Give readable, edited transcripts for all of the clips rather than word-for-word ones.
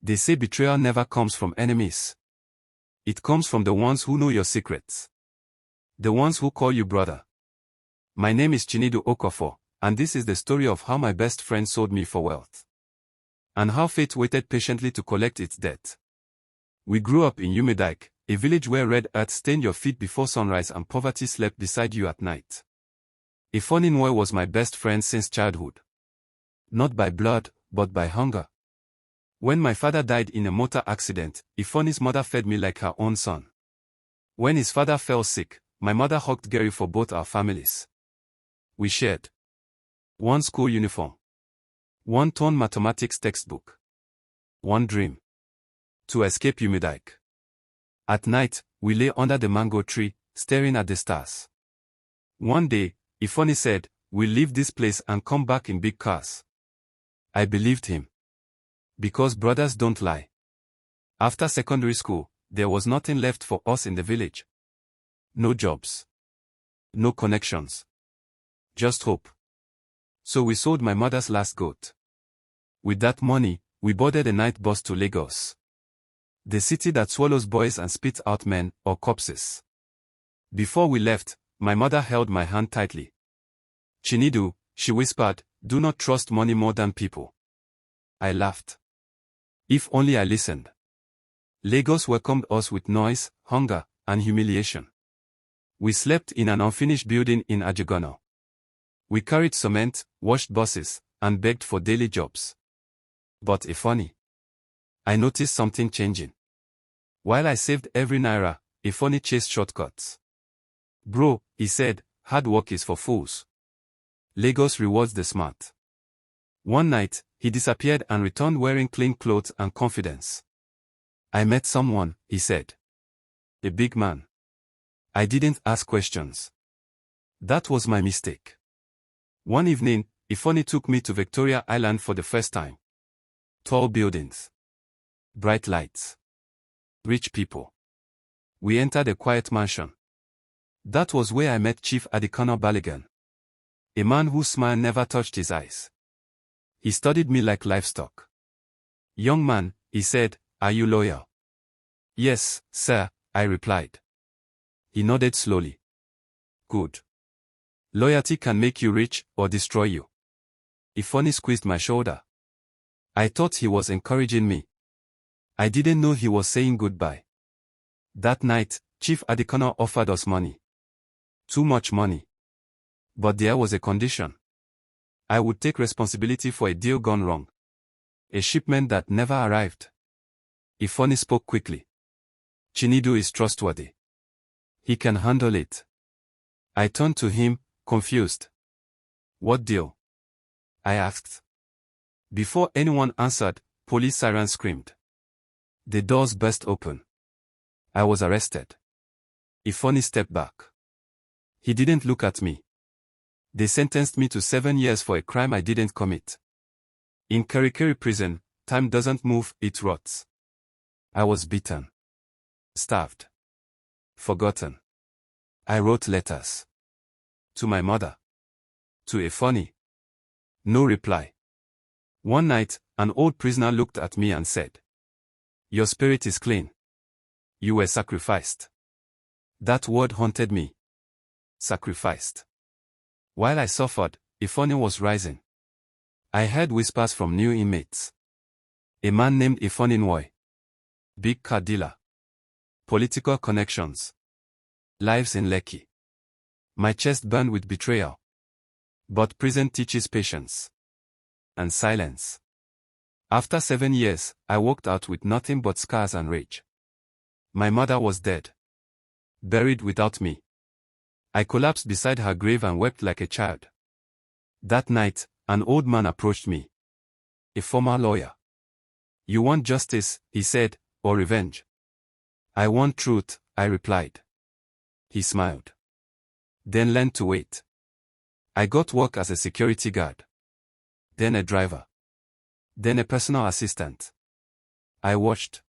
They say betrayal never comes from enemies. It comes from the ones who know your secrets. The ones who call you brother. My name is Chinedu Okofor, and this is the story of how my best friend sold me for wealth. And how fate waited patiently to collect its debt. We grew up in Umedike, a village where red earth stained your feet before sunrise and poverty slept beside you at night. Ifoni Nwoye was my best friend since childhood. Not by blood, but by hunger. When my father died in a motor accident, Ifoni's mother fed me like her own son. When his father fell sick, my mother hugged Gary for both our families. We shared one school uniform, one torn mathematics textbook, one dream: to escape Umedike. At night, we lay under the mango tree, staring at the stars. One day, Ifoni said, "We'll leave this place and come back in big cars." I believed him. Because brothers don't lie. After secondary school, there was nothing left for us in the village. No jobs. No connections. Just hope. So we sold my mother's last goat. With that money, we boarded a night bus to Lagos. The city that swallows boys and spits out men, or corpses. Before we left, my mother held my hand tightly. "Chinedu," she whispered, "do not trust money more than people." I laughed. If only I listened. Lagos welcomed us with noise, hunger, and humiliation. We slept in an unfinished building in Ajegunle. We carried cement, washed buses, and begged for daily jobs. But Ifoni. I noticed something changing. While I saved every naira, Ifoni chased shortcuts. "Bro," he said, "hard work is for fools. Lagos rewards the smart." One night, he disappeared and returned wearing clean clothes and confidence. "I met someone," he said. "A big man." I didn't ask questions. That was my mistake. One evening, Ifoni took me to Victoria Island for the first time. Tall buildings. Bright lights. Rich people. We entered a quiet mansion. That was where I met Chief Adikano Balogun. A man whose smile never touched his eyes. He studied me like livestock. "Young man," he said, "are you loyal?" "Yes, sir," I replied. He nodded slowly. "Good. Loyalty can make you rich or destroy you." Ifoni squeezed my shoulder. I thought he was encouraging me. I didn't know he was saying goodbye. That night, Chief Adikano offered us money. Too much money. But there was a condition. I would take responsibility for a deal gone wrong. A shipment that never arrived. Ifoni spoke quickly. "Chinedu is trustworthy. He can handle it." I turned to him, confused. "What deal?" I asked. Before anyone answered, police sirens screamed. The doors burst open. I was arrested. Ifoni stepped back. He didn't look at me. They sentenced me to 7 years for a crime I didn't commit. In Kirikiri prison, time doesn't move, it rots. I was beaten. Starved. Forgotten. I wrote letters. To my mother. To Ifoni. No reply. One night, an old prisoner looked at me and said, "Your spirit is clean. You were sacrificed." That word haunted me. Sacrificed. While I suffered, Ifoni was rising. I heard whispers from new inmates. A man named Ifoni Nwoye. Big car dealer. Political connections. Lives in Lekki. My chest burned with betrayal. But prison teaches patience. And silence. After 7 years, I walked out with nothing but scars and rage. My mother was dead. Buried without me. I collapsed beside her grave and wept like a child. That night, an old man approached me. A former lawyer. "You want justice," he said, "or revenge?" "I want truth," I replied. He smiled. "Then learn to wait." I got work as a security guard. Then a driver. Then a personal assistant. I watched.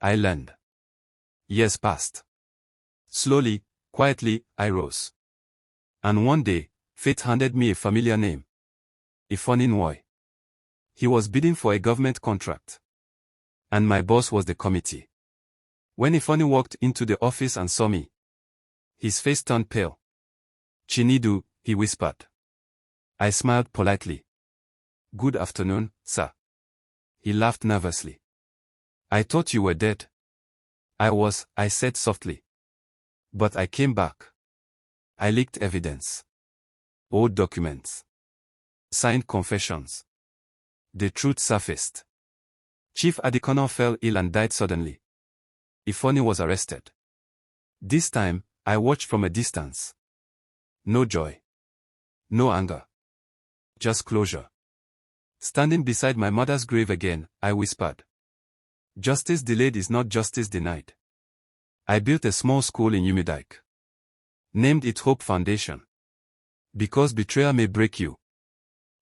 I learned. Years passed. Slowly, quietly, I rose. And one day, fate handed me a familiar name. Ifoni Nwoye. He was bidding for a government contract. And my boss was the committee. When Ifeanyi walked into the office and saw me, his face turned pale. "Chinedu," he whispered. I smiled politely. "Good afternoon, sir." He laughed nervously. "I thought you were dead." I said softly. "But I came back. I leaked evidence. Old documents. Signed confessions. The truth surfaced. Chief Adikono fell ill and died suddenly. Ifeanyi was arrested. This time, I watched from a distance. No joy. No anger. Just closure. Standing beside my mother's grave again, I whispered. Justice delayed is not justice denied. I built a small school in Umudike. Named it Hope Foundation. Because betrayal may break you.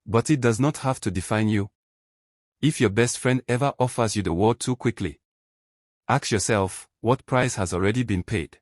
But it does not have to define you. If your best friend ever offers you the world too quickly, ask yourself, what price has already been paid?